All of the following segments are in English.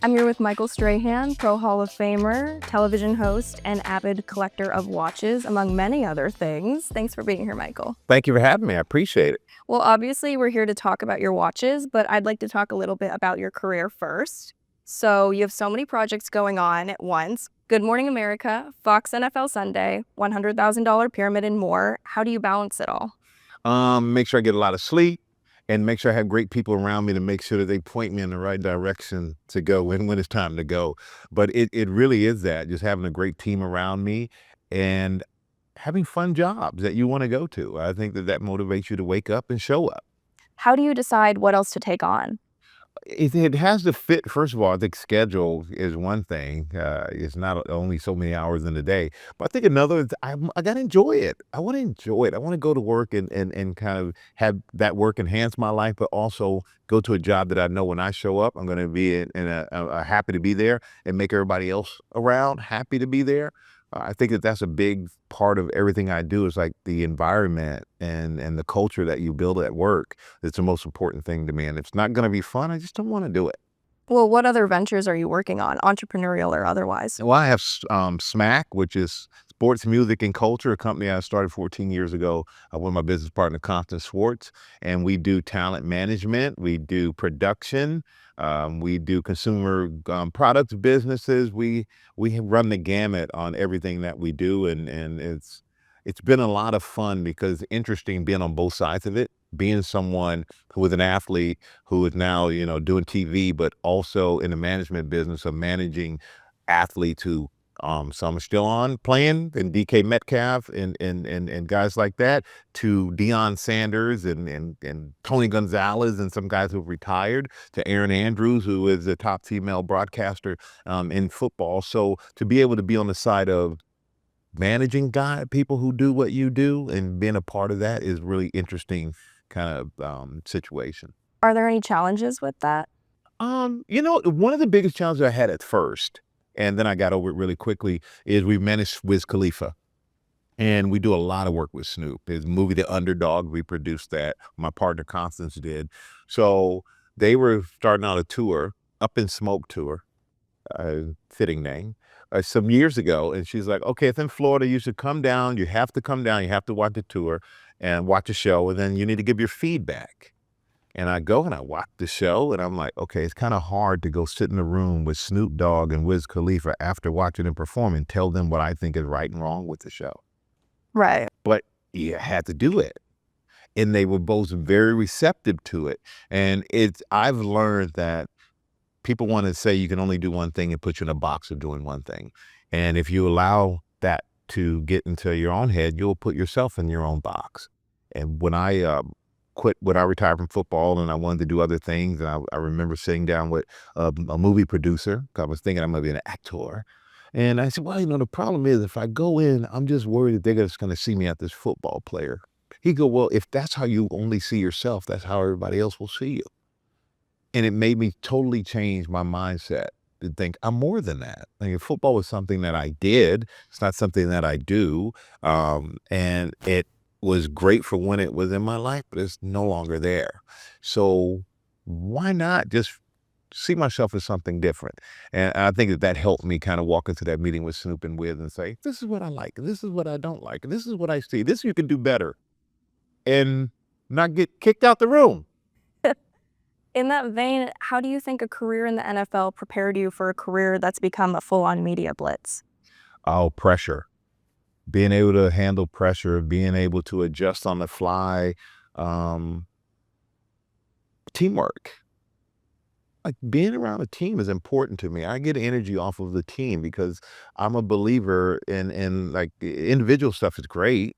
I'm here with Michael Strahan, Pro Hall of Famer, television host, and avid collector of watches, among many other things. Thanks for being here, Michael. Thank you for having me. I appreciate it. Well, obviously, we're here to talk about your watches, but I'd like to talk a little bit about your career first. So you have so many projects going on at once. Good Morning America, Fox NFL Sunday, $100,000 Pyramid, and more. How do you balance it all? Make sure I get a lot of sleep and make sure I have great people around me to make sure that they point me in the right direction to go when it's time to go. But it really is that, just having a great team around me and having fun jobs that you want to go to. I think that motivates you to wake up and show up. How do you decide what else to take on? It has to fit. First of all, I think schedule is one thing. It's not only so many hours in a day, but I think another is I gotta enjoy it. I want to enjoy it. I want to go to work and kind of have that work enhance my life, but also go to a job that I know when I show up, I'm going to be in a happy to be there and make everybody else around happy to be there. I think that's a big part of everything I do is like the environment and the culture that you build at work. It's the most important thing to me. And if it's not going to be fun, I just don't want to do it. Well, what other ventures are you working on, entrepreneurial or otherwise? Well, I have SMAC, which is Sports, Music, and Culture, a company I started 14 years ago with my business partner, Constance Schwartz. And we do talent management, we do production, we do consumer products businesses. We run the gamut on everything that we do. And it's been a lot of fun because interesting being on both sides of it, being someone who was an athlete who is now, doing TV, but also in the management business of managing athletes who some are still on playing, and DK Metcalf and guys like that, to Deion Sanders and Tony Gonzalez and some guys who've retired, to Erin Andrews, who is the top female broadcaster in football. So to be able to be on the side of managing people who do what you do and being a part of that is really interesting kind of situation. Are there any challenges with that? One of the biggest challenges I had at first, and then I got over it really quickly, is we managed Wiz Khalifa. And we do a lot of work with Snoop. His movie, The Underdog, we produced that. My partner, Constance, did. So they were starting out a tour, Up in Smoke tour, fitting name, some years ago. And she's like, okay, it's in Florida. You should come down. You have to come down. You have to watch the tour and watch the show. And then you need to give your feedback. And I go and I watch the show and I'm like, okay, it's kind of hard to go sit in a room with Snoop Dogg and Wiz Khalifa after watching them perform and tell them what I think is right and wrong with the show. Right. But you had to do it. And they were both very receptive to it. And I've learned that people want to say you can only do one thing and put you in a box of doing one thing. And if you allow that to get into your own head, you'll put yourself in your own box. And when I when I retired from football and I wanted to do other things, and I remember sitting down with a movie producer, 'cause I was thinking I'm going to be an actor. And I said, well, the problem is if I go in, I'm just worried that they're just going to see me as this football player. He go, well, if that's how you only see yourself, that's how everybody else will see you. And it made me totally change my mindset to think I'm more than that. Like, if football was something that I did, it's not something that I do. And it was great for when it was in my life, but it's no longer there. So why not just see myself as something different? And I think that helped me kind of walk into that meeting with Snoop and Wiz and say, this is what I like, and this is what I don't like, and this is what I see, this you can do better, and not get kicked out the room. In that vein, how do you think a career in the NFL prepared you for a career that's become a full-on media blitz? Oh, pressure. Being able to handle pressure, being able to adjust on the fly, teamwork. Like, being around a team is important to me. I get energy off of the team because I'm a believer in like individual stuff is great,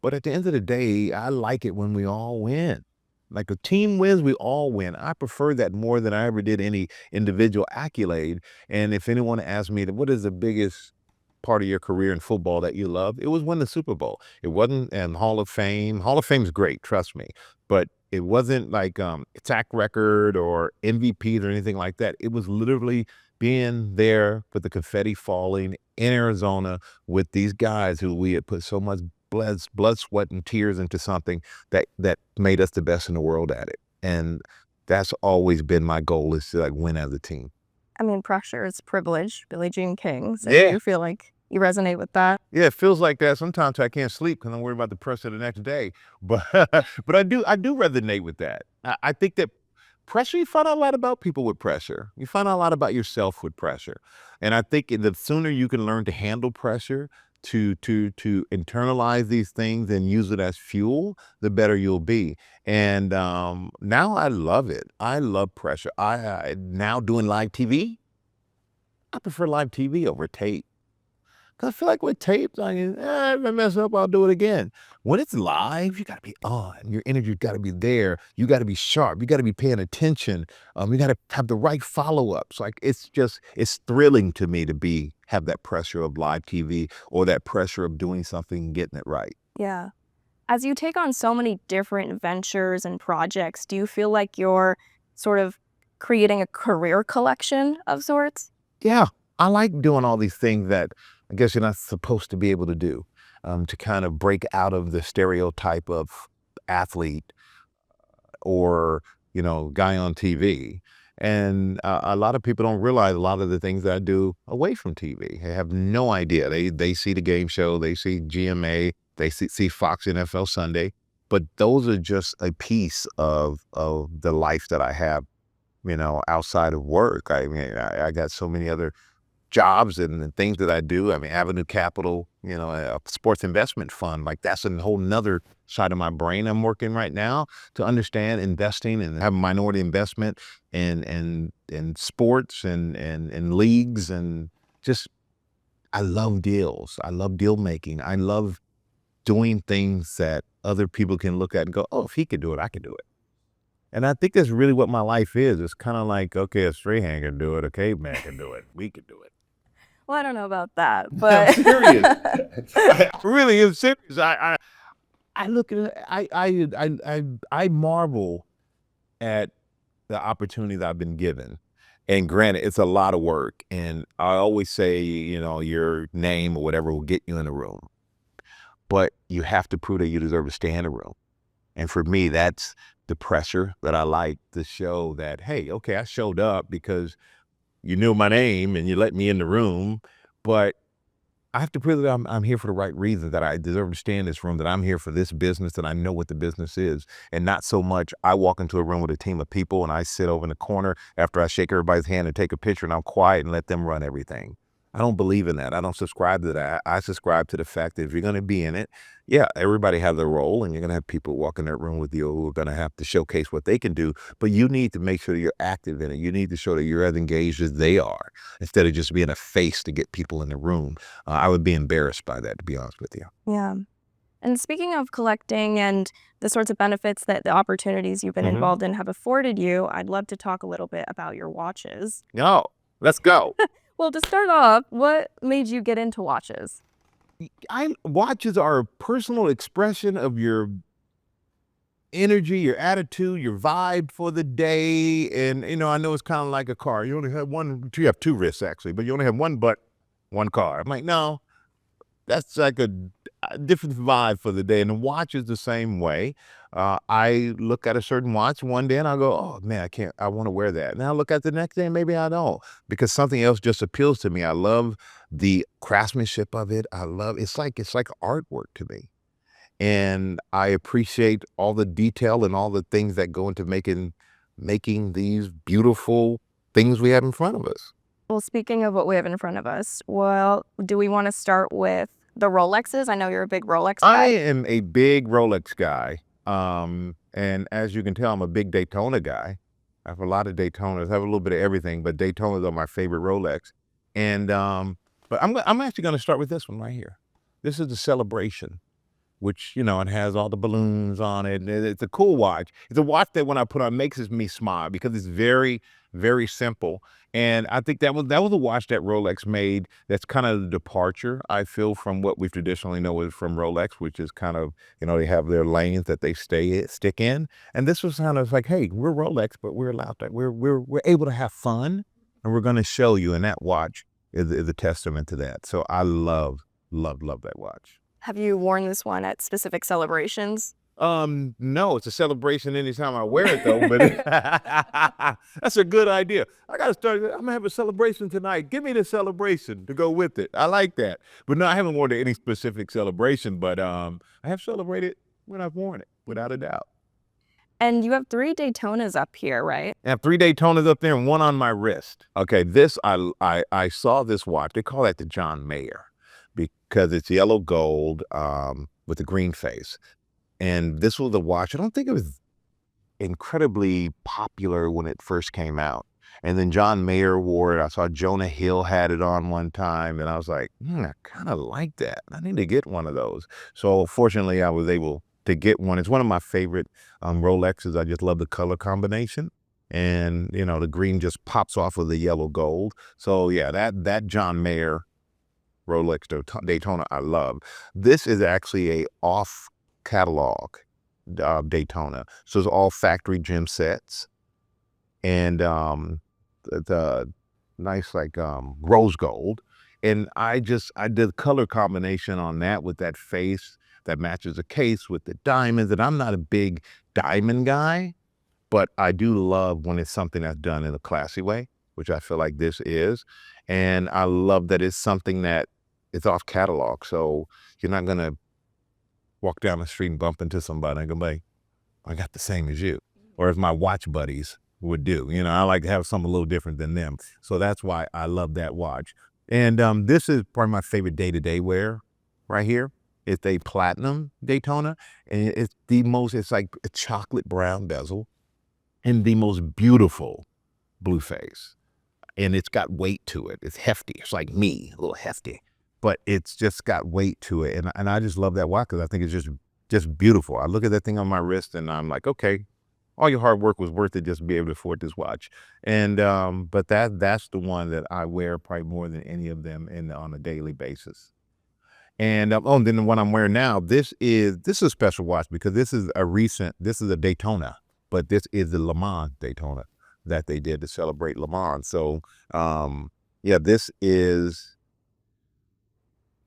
but at the end of the day, I like it when we all win. Like, a team wins, we all win. I prefer that more than I ever did any individual accolade. And if anyone asked me, what is the biggest part of your career in football that you love? It was winning the Super Bowl. It wasn't Hall of Fame. Hall of Fame's great, trust me. But it wasn't like track record or MVPs or anything like that. It was literally being there with the confetti falling in Arizona with these guys who we had put so much blood, sweat, and tears into something that made us the best in the world at it. And that's always been my goal, is to like win as a team. I mean, pressure is privilege, Billie Jean King. So do Yeah. you feel like you resonate with that? Yeah, it feels like that. Sometimes I can't sleep because I'm worried about the pressure the next day. But but I do resonate with that. I think that pressure, you find out a lot about people with pressure. You find out a lot about yourself with pressure. And I think the sooner you can learn to handle pressure, to internalize these things and use it as fuel, the better you'll be. And now I love it. I love pressure. I now doing live TV. I prefer live TV over tape. Cause I feel like with tapes, if I mess up, I'll do it again. When it's live, you gotta be on. Your energy's gotta be there. You gotta be sharp. You gotta be paying attention. You gotta have the right follow-ups. Like it's thrilling to me to have that pressure of live TV or that pressure of doing something and getting it right. Yeah. As you take on so many different ventures and projects, do you feel like you're sort of creating a career collection of sorts? Yeah, I like doing all these things that I guess you're not supposed to be able to do, to kind of break out of the stereotype of athlete or, guy on TV. And a lot of people don't realize a lot of the things that I do away from TV. They have no idea. They see the game show, they see GMA, they see Fox NFL Sunday, but those are just a piece of the life that I have, outside of work. I mean, I got so many other jobs and the things that I do. I mean, Avenue Capital, a sports investment fund, like that's a whole nother side of my brain I'm working right now to understand investing and have a minority investment in sports and leagues and just I love deals. I love deal making. I love doing things that other people can look at and go, oh, if he could do it, I could do it. And I think that's really what my life is. It's kind of like, okay, a Strahan can do it, a caveman can do it, we can do it. Well, I don't know about that, I'm but serious. I really am serious. I look at it, I marvel at the opportunity that I've been given. And granted, it's a lot of work. And I always say, your name or whatever will get you in a room. But you have to prove that you deserve to stay in a room. And for me, that's the pressure that I like to show that, hey, okay, I showed up because you knew my name and you let me in the room, but I have to prove that I'm here for the right reason, that I deserve to stay in this room, that I'm here for this business, that I know what the business is. And not so much I walk into a room with a team of people and I sit over in the corner after I shake everybody's hand and take a picture and I'm quiet and let them run everything. I don't believe in that. I don't subscribe to that. I subscribe to the fact that if you're going to be in it, yeah, everybody has their role and you're going to have people walk in that room with you who are going to have to showcase what they can do. But you need to make sure that you're active in it. You need to show that you're as engaged as they are instead of just being a face to get people in the room. I would be embarrassed by that, to be honest with you. yeah. And speaking of collecting and the sorts of benefits that the opportunities you've been Mhm. involved in have afforded you, I'd love to talk a little bit about your watches. No, let's go. Well, to start off, what made you get into watches? Watches are a personal expression of your energy, your attitude, your vibe for the day. And, I know it's kind of like a car. You only have you have two wrists actually, but you only have one car. I'm like, no, that's like a different vibe for the day. And the watch is the same way. I look at a certain watch one day and I go, oh man, I want to wear that. And I look at the next day and maybe I don't because something else just appeals to me. I love the craftsmanship of it. It's like artwork to me. And I appreciate all the detail and all the things that go into making these beautiful things we have in front of us. Well, speaking of what we have in front of us, well, do we want to start with the Rolexes? I know you're a big Rolex I guy. am a big Rolex guy. And as you can tell, I'm a big Daytona guy. I have a lot of Daytonas. I have a little bit of everything, but Daytonas are my favorite Rolex. And but I'm actually going to start with this one right here. This is the Celebration, which, it has all the balloons on it. And it's a cool watch. It's a watch that when I put on makes me smile because it's very, very simple. And I think that was a watch that Rolex made. That's kind of the departure, I feel, from what we traditionally know is from Rolex, which is kind of, they have their lanes that they stick in. And this was kind of like, hey, we're Rolex, but we're allowed that we're able to have fun, and we're going to show you. And that watch is a testament to that. So I love that watch. Have you worn this one at specific celebrations? No, it's a celebration anytime I wear it though, but that's a good idea. I gotta start, I'm gonna have a celebration tonight. Give me the celebration to go with it. I like that. But no, I haven't worn it any specific celebration, but I have celebrated when I've worn it, without a doubt. And you have 3 Daytonas up here, right? I have 3 Daytonas up there and 1 on my wrist. Okay, this I saw this watch. They call that the John Mayer because it's yellow gold with a green face. And this was the watch. I don't think it was incredibly popular when it first came out. And then John Mayer wore it. I saw Jonah Hill had it on one time, and I was like, I kind of like that. I need to get one of those. So fortunately, I was able to get one. It's one of my favorite Rolexes. I just love the color combination. And, you know, the green just pops off of the yellow gold. So yeah, that John Mayer Rolex Daytona I love. This is actually a off catalog Daytona. So it's all factory gem sets and the nice like rose gold. And I did color combination on that with that face that matches the case with the diamonds. And I'm not a big diamond guy, but I do love when it's something that's done in a classy way, which I feel like this is. And I love that it's something that it's off catalog. So you're not gonna walk down the street and bump into somebody and go, like, I got the same as you, or as my watch buddies would do. You know, I like to have something a little different than them. So that's why I love that watch. And this is probably my favorite day-to-day wear right here. It's a platinum Daytona, and it's like a chocolate brown bezel and the most beautiful blue face. And it's got weight to it. It's hefty. It's like me, a little hefty. But it's just got weight to it. And I just love that watch because I think it's just beautiful. I look at that thing on my wrist and I'm like, okay, all your hard work was worth it just to be able to afford this watch. And but that's the one that I wear probably more than any of them on a daily basis. And and then the one I'm wearing now, this is a special watch because this is a Daytona, but this is the Le Mans Daytona that they did to celebrate Le Mans. So yeah,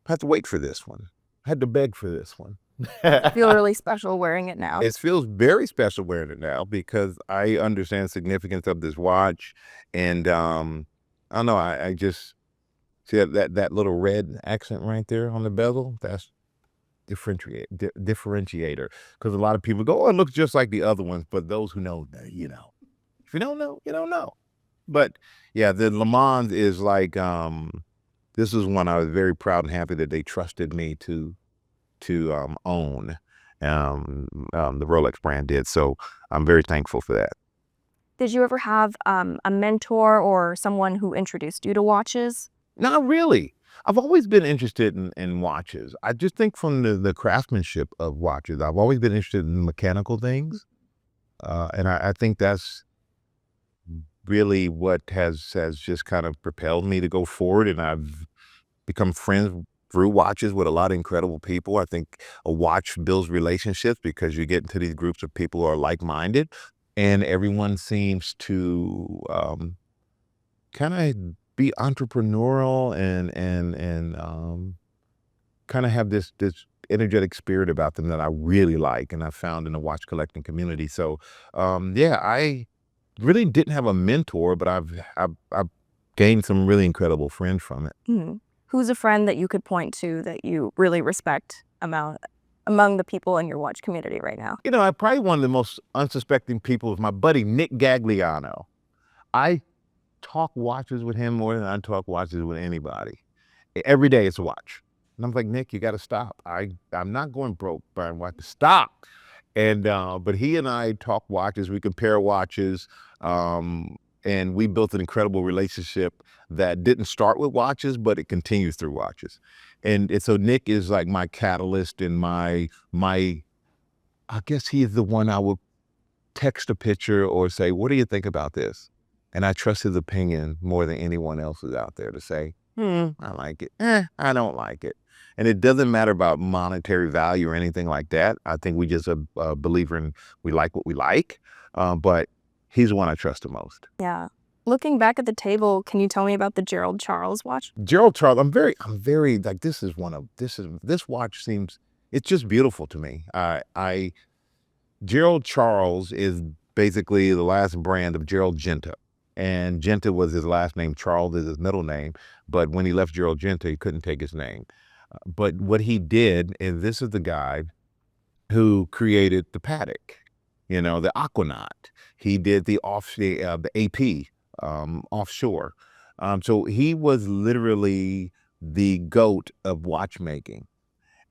I had to wait for this one. I had to beg for this one. I feel really special wearing it now. It feels very special wearing it now because I understand the significance of this watch. And I don't know, I just see that little red accent right there on the bezel. That's differentiator. Because a lot of people go, oh, it looks just like the other ones. But those who know, you know. If you don't know, you don't know. But yeah, the Le Mans is like this is one I was very proud and happy that they trusted me to own. The Rolex brand did. So I'm very thankful for that. Did you ever have a mentor or someone who introduced you to watches? Not really. I've always been interested in watches. I just think from the craftsmanship of watches, I've always been interested in mechanical things. And I think that's really what has just kind of propelled me to go forward. And I've become friends through watches with a lot of incredible people. I think a watch builds relationships because you get into these groups of people who are like-minded, and everyone seems to kind of be entrepreneurial and kind of have this energetic spirit about them that I really like, and I found in the watch collecting community. So yeah, I really didn't have a mentor, but I've gained some really incredible friends from it. Mm-hmm. Who's a friend that you could point to that you really respect among the people in your watch community right now? You know, probably one of the most unsuspecting people is my buddy, Nick Gagliano. I talk watches with him more than I talk watches with anybody. Every day it's a watch. And I'm like, Nick, you got to stop. I'm not going broke buying watches. Stop. And, but he and I talk watches, we compare watches, and we built an incredible relationship that didn't start with watches, but it continues through watches. And so Nick is like my catalyst and my, I guess he's the one I would text a picture or say, what do you think about this? And I trust his opinion more than anyone else is out there to say, I like it. I don't like it. And it doesn't matter about monetary value or anything like that. I think we just a believer in we like what we like, but he's the one I trust the most. Yeah. Looking back at the table, can you tell me about the Gerald Charles watch? Gerald Charles, I'm very like this watch seems, it's just beautiful to me. Gerald Charles is basically the last brand of Gerald Genta. And Genta was his last name. Charles is his middle name. But when he left Gerald Genta, he couldn't take his name. But what he did, and this is the guy who created the Paddock, the Aquanaut. He did the AP offshore. So he was literally the GOAT of watchmaking.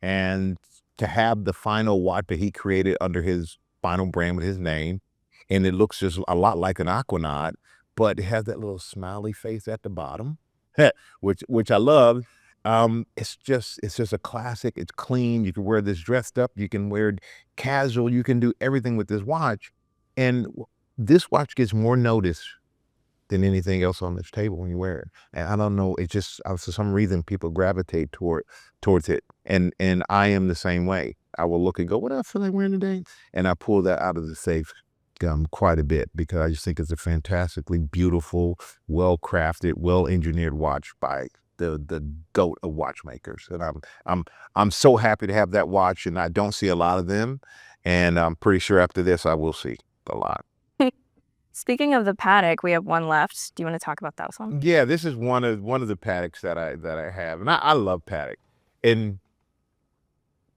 And to have the final watch that he created under his final brand with his name, and it looks just a lot like an Aquanaut, but it has that little smiley face at the bottom, which I love. It's just a classic. It's clean. You can wear this dressed up. You can wear it casual. You can do everything with this watch, and this watch gets more notice than anything else on this table when you wear it. And I don't know, it just for some reason people gravitate towards it. And I am the same way. I will look and go, what do I feel like wearing today? And I pull that out of the safe quite a bit because I just think it's a fantastically beautiful, well-crafted, well-engineered watch by the GOAT of watchmakers. And I'm so happy to have that watch, and I don't see a lot of them. And I'm pretty sure after this I will see a lot. Speaking of the Paddock, we have one left. Do you want to talk about that one? Yeah, this is one of the Paddocks that I have, and I love Paddock. And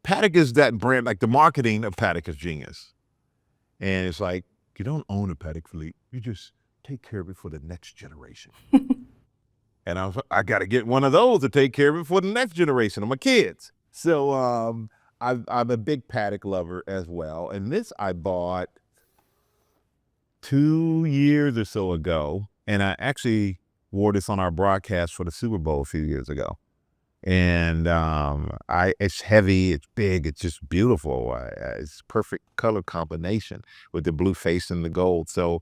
Paddock is that brand, like the marketing of Paddock is genius. And it's like, you don't own a Paddock, Philippe. You just take care of it for the next generation. And I got to get one of those to take care of it for the next generation of my kids. So I'm a big Paddock lover as well. And this I bought 2 years or so ago, and I actually wore this on our broadcast for the Super Bowl a few years ago. And it's heavy, it's big, it's just beautiful. It's perfect color combination with the blue face and the gold. So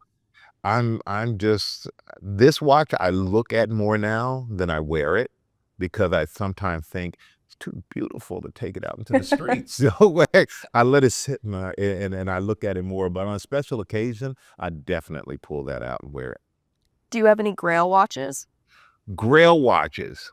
I'm just, this watch I look at more now than I wear it, because I sometimes think it's too beautiful to take it out into the streets. So I let it sit and I look at it more. But on a special occasion, I definitely pull that out and wear it. Do you have any Grail watches? Grail watches.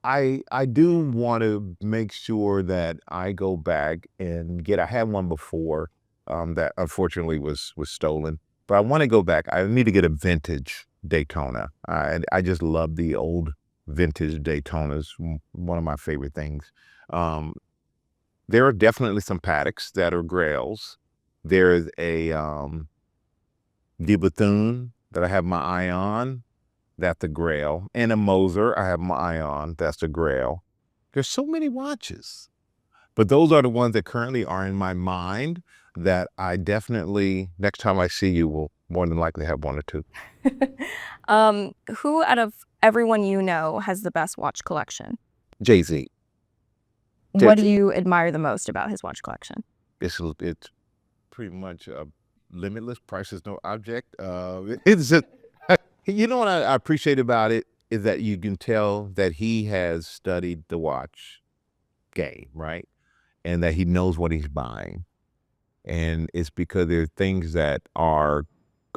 I do want to make sure that I go back and I had one before that unfortunately was stolen, but I want to go back. I need to get a vintage Daytona. I just love the old vintage Daytonas. One of my favorite things. There are definitely some Paddocks that are Grails. There's a the Bethune that I have my eye on. That's a Grail. And a Moser I have my eye on. That's a Grail. There's so many watches. But those are the ones that currently are in my mind that I definitely, next time I see you, will more than likely have one or two. Who out of everyone you know has the best watch collection? Jay-Z. What do you admire the most about his watch collection? It's pretty much limitless. Price is no object. It's just, what I appreciate about it is that you can tell that he has studied the watch game, right? And that he knows what he's buying. And it's because there are things that are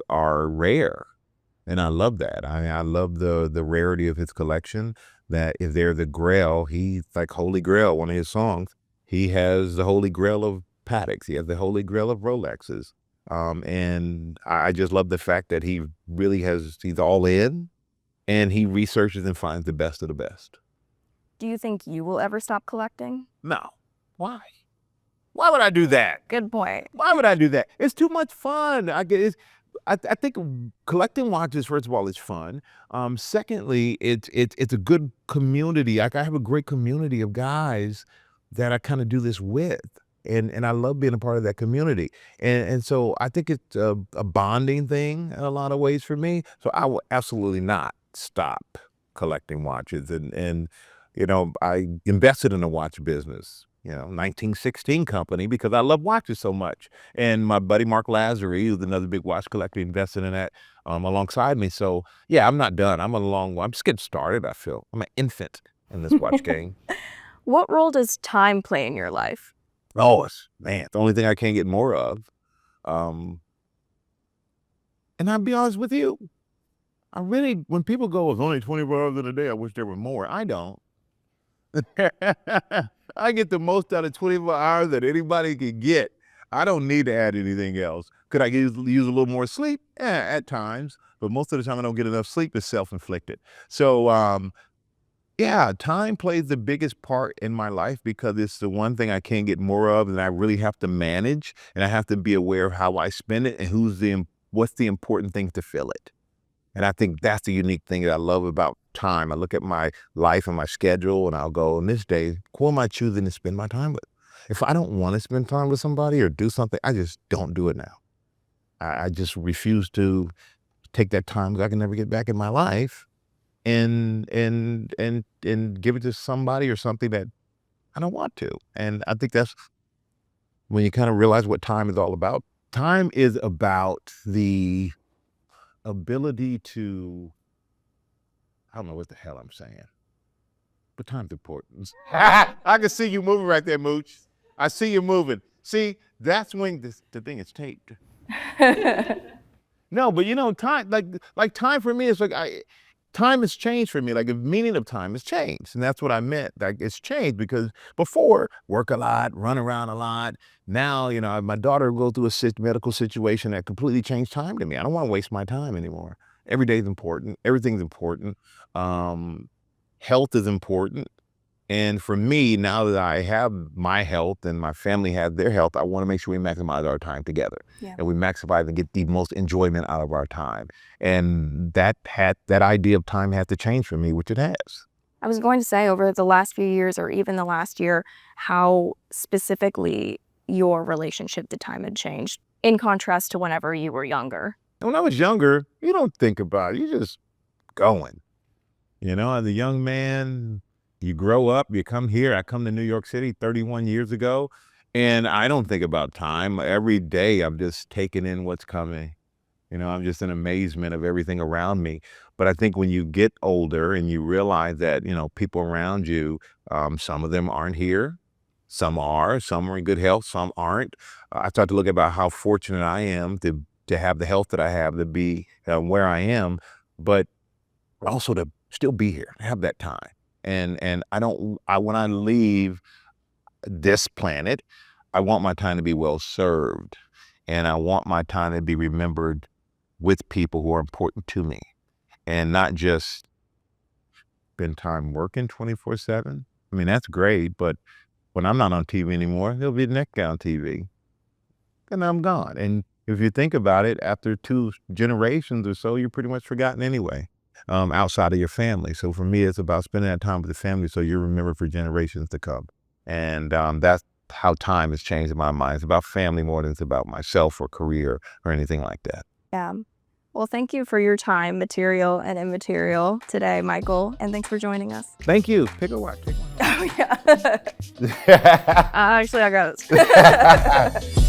rare. And I love that. I love the rarity of his collection, that if they're the Grail, he's like Holy Grail, one of his songs. He has the Holy Grail of Paddocks. He has the Holy Grail of Rolexes. And I just love the fact that he really he's all in, and he researches and finds the best of the best. Do you think you will ever stop collecting? No. Why? Why would I do that? Good point. Why would I do that? It's too much fun. I think collecting watches, first of all, is fun. Secondly, it's a good community. I have a great community of guys that I kind of do this with. And I love being a part of that community. And so I think it's a bonding thing in a lot of ways for me. So I will absolutely not stop collecting watches. And I invested in a watch business, 1916 company, because I love watches so much. And my buddy Mark Lazary, who's another big watch collector, invested in that alongside me. So yeah, I'm not done. I'm just getting started, I feel. I'm an infant in this watch game. What role does time play in your life? Oh, man, the only thing I can't get more of. And I'll be honest with you, when people go, it's only 24 hours in a day, I wish there were more. I don't. I get the most out of 24 hours that anybody can get. I don't need to add anything else. Could I use a little more sleep? Yeah, at times. But most of the time I don't get enough sleep. It's self-inflicted. So, yeah, time plays the biggest part in my life because it's the one thing I can't get more of, and I really have to manage, and I have to be aware of how I spend it and what's the important thing to fill it. And I think that's the unique thing that I love about time. I look at my life and my schedule, and I'll go, on this day, who am I choosing to spend my time with? If I don't want to spend time with somebody or do something, I just don't do it now. I just refuse to take that time because I can never get back in my life and give it to somebody or something that I don't want to. And I think that's when you kind of realize what time is all about. Time is about the ability to, I don't know what the hell I'm saying, but time's important. I can see you moving right there, Mooch. I see you moving. See, that's when the thing is taped. No, but you know, time, like time for me is like, time has changed for me. Like the meaning of time has changed. And that's what I meant. Like it's changed because before, work a lot, run around a lot. Now, you know, my daughter will go through a medical situation that completely changed time to me. I don't want to waste my time anymore. Every day is important. Everything's important. Health is important. And for me, now that I have my health and my family has their health, I want to make sure we maximize our time together. Yeah. And we maximize and get the most enjoyment out of our time. And that idea of time had to change for me, which it has. I was going to say, over the last few years or even the last year, how specifically your relationship to time had changed in contrast to whenever you were younger. When I was younger, you don't think about it. You're just going. You know, as a young man, you grow up, you come here. I come to New York City 31 years ago, and I don't think about time. Every day I'm just taking in what's coming. You know, I'm just in amazement of everything around me. But I think when you get older and you realize that, you know, people around you, some of them aren't here. Some are in good health, some aren't. I start to look about how fortunate I am to have the health that I have, to be where I am, but also to still be here, have that time. And when I leave this planet, I want my time to be well served. And I want my time to be remembered with people who are important to me and not just spend time working 24/7. I mean, that's great, but when I'm not on TV anymore, there'll be the next guy on TV and I'm gone. And if you think about it, after 2 generations or so, you're pretty much forgotten anyway. Outside of your family. So for me, it's about spending that time with the family so you're remembered for generations to come. And that's how time has changed in my mind. It's about family more than it's about myself or career or anything like that. Yeah. Well, thank you for your time, material and immaterial, today, Michael, and thanks for joining us. Thank you. Pick a watch. Take one. Oh, yeah. Actually, I got it.